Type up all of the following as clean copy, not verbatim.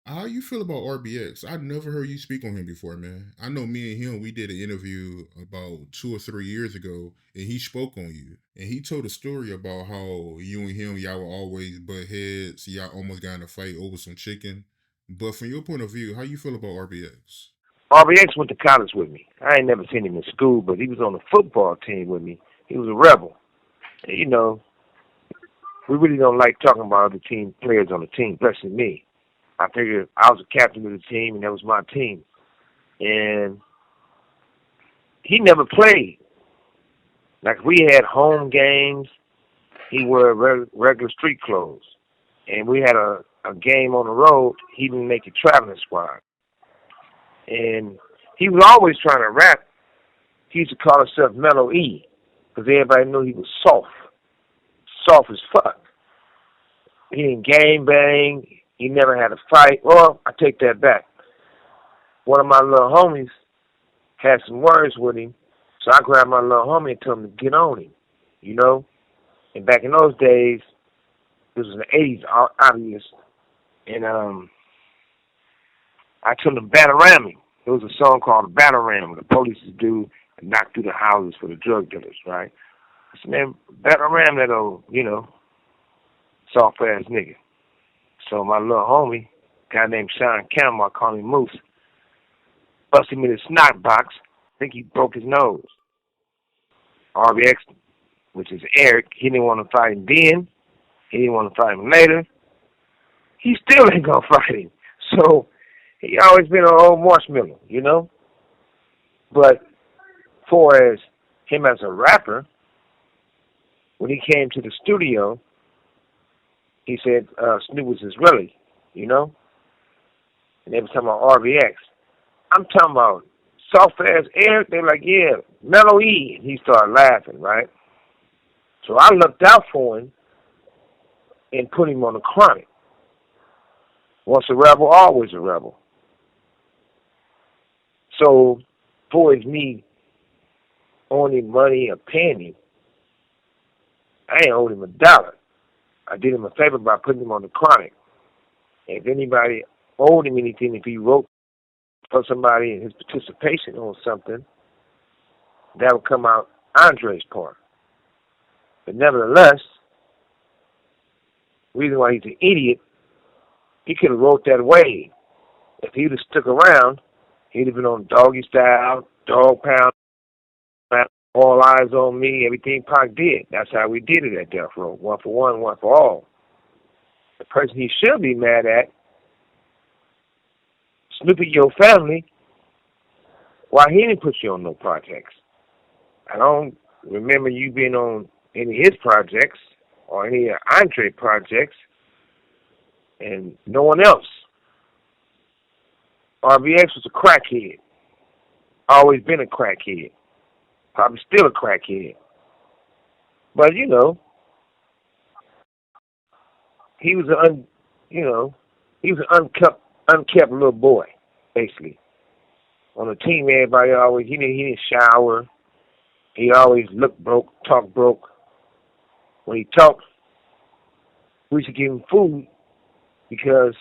How you feel about RBX? I never heard you speak on him before, man. I know me and him, we did an interview about 2 or 3 years ago, and he spoke on you. And he told a story about how you and him, y'all were always butt heads. Y'all almost got in a fight over some chicken. But from your point of view, how you feel about RBX? RBX went to college with me. I ain't never seen him in school, but he was on the football team with me. He was a rebel. And, we really don't like talking about other team players on the team, especially me. I figured I was the captain of the team, and that was my team. And he never played. Like, we had home games, he wore regular street clothes. And we had a game on the road, he didn't make the traveling squad. And he was always trying to rap. He used to call himself Mellow E, because everybody knew he was soft. Soft as fuck. He didn't gang bang. He never had a fight. Well, I take that back. One of my little homies had some words with him, so I grabbed my little homie and told him to get on him, you know? And back in those days, this was in the 80s, obvious, and I told him to batarram him. There was a song called Batarram, the police would do and knock through the houses for the drug dealers, right? I said, man, batarram that old, soft-ass nigga. So my little homie, a guy named Sean Campbell, I call him Moose, busted him in his snot box. I think he broke his nose. RBX, which is Eric, he didn't want to fight him then. He didn't want to fight him later. He still ain't going to fight him. So he always been an old marshmallow, But for as him as a rapper, when he came to the studio, he said Snoop was Israeli, And they was talking about RBX. I'm talking about soft ass Eric. They were like, yeah, Mellow E. And he started laughing, right? So I looked out for him and put him on the chronic. Once a rebel, always a rebel. So, for his me owing money or paying him, I ain't owed him a dollar. I did him a favor by putting him on the chronic. And if anybody owed him anything, if he wrote for somebody in his participation on something, that would come out Andre's part. But nevertheless, the reason why he's an idiot, he could have wrote that way. If he'd have stuck around, he'd have been on Doggy Style, Dog Pound, All Eyes on Me, everything Pac did. That's how we did it at Death Row. One for one, one for all. The person he should be mad at, Snoopy, your family, why he didn't put you on no projects. I don't remember you being on any of his projects or any of Andre projects, and no one else. RBX was a crackhead. Always been a crackhead. Probably still a crackhead. But he was he was an unkept little boy, basically. On the team, everybody always he didn't shower. He always looked broke, talked broke. When he talked, we should give him food because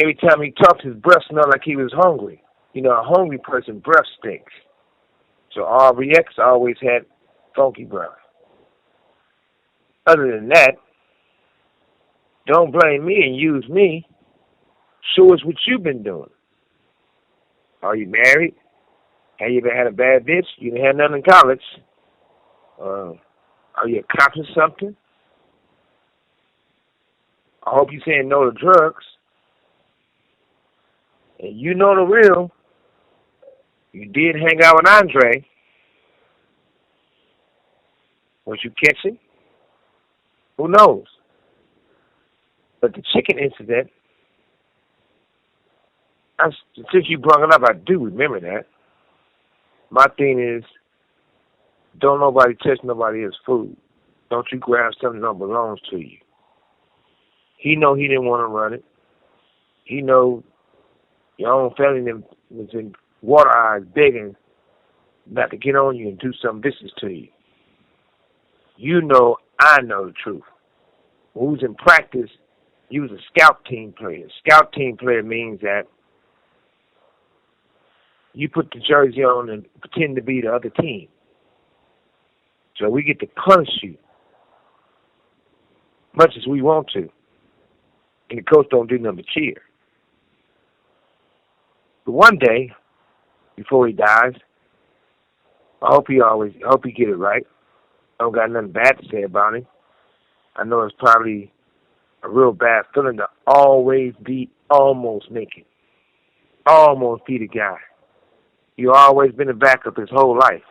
every time he talked, his breath smelled like he was hungry. A hungry person breath stinks. So RBX always had funky breath. Other than that, don't blame me and use me. Show us what you've been doing. Are you married? Have you ever had a bad bitch? You didn't have none in college. Are you accomplishing something? I hope you're saying no to drugs. And you know the real. You did hang out with Andre. Was you catch him? Who knows? But the chicken incident, since you brought it up, I do remember that. My thing is, don't nobody touch nobody else's food. Don't you grab something that belongs to you. He know he didn't want to run it. He know your own family was in water eyes begging not to get on you and do some business to you. You know, I know the truth. Who's in practice, You was a scout team player. Scout team player means that you put the jersey on and pretend to be the other team. So we get to punish you much as we want to. And the coach don't do nothing but cheer. But one day, before he dies, I hope he get it right. I don't got nothing bad to say about him. I know it's probably a real bad feeling to always be almost naked. Almost be the guy. You always been a backup his whole life.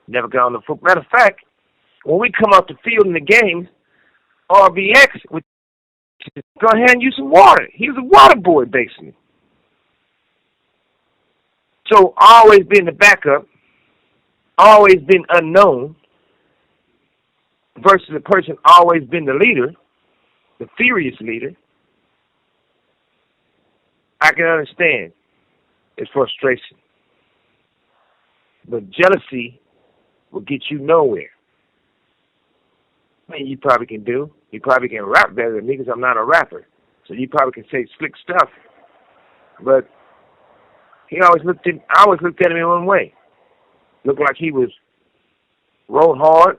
Never got on the foot. Matter of fact, when we come off the field in the game, RBX would go hand you some water. He was a water boy, basically. So always been the backup, always been unknown, versus a person always been the leader, the furious leader. I can understand his frustration. But jealousy will get you nowhere. I mean, you probably can do. You probably can rap better than me because I'm not a rapper. So you probably can say slick stuff. But I always looked at him in one way. Looked like he was rode hard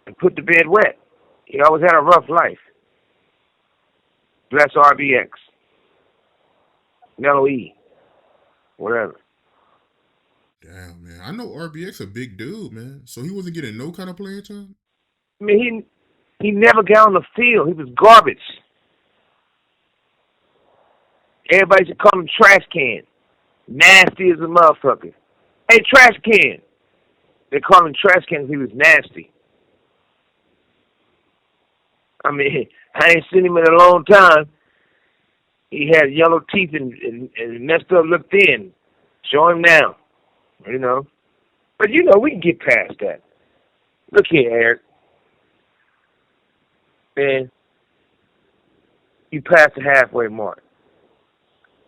and put to bed wet. He always had a rough life. Bless RBX. Mellow E. Whatever. Damn, man. I know RBX a big dude, man. So he wasn't getting no kind of playing time? I mean, he never got on the field. He was garbage. Everybody should call him trash can. Nasty as a motherfucker. Hey, trash can. They call him trash can because he was nasty. I mean, I ain't seen him in a long time. He had yellow teeth and messed up, looked thin. Show him now. You know. But, we can get past that. Look here, Eric. Man, you passed the halfway mark.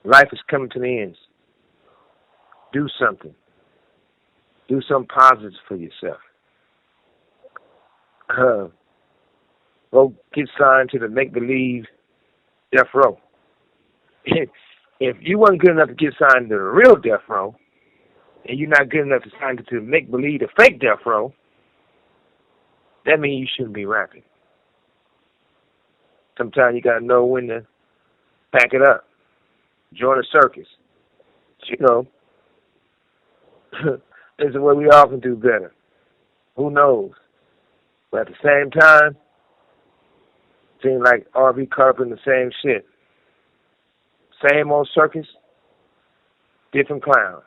Life is coming to the end. Do something. Do something positive for yourself. Go get signed to the make-believe death row. If you weren't good enough to get signed to the real death row, and you're not good enough to sign to make-believe the fake death row, that means you shouldn't be rapping. Sometimes you got to know when to pack it up. Join a circus. There's a way we all can do better. Who knows? But at the same time, seems like RB caught up in the same shit. Same old circus, different clown.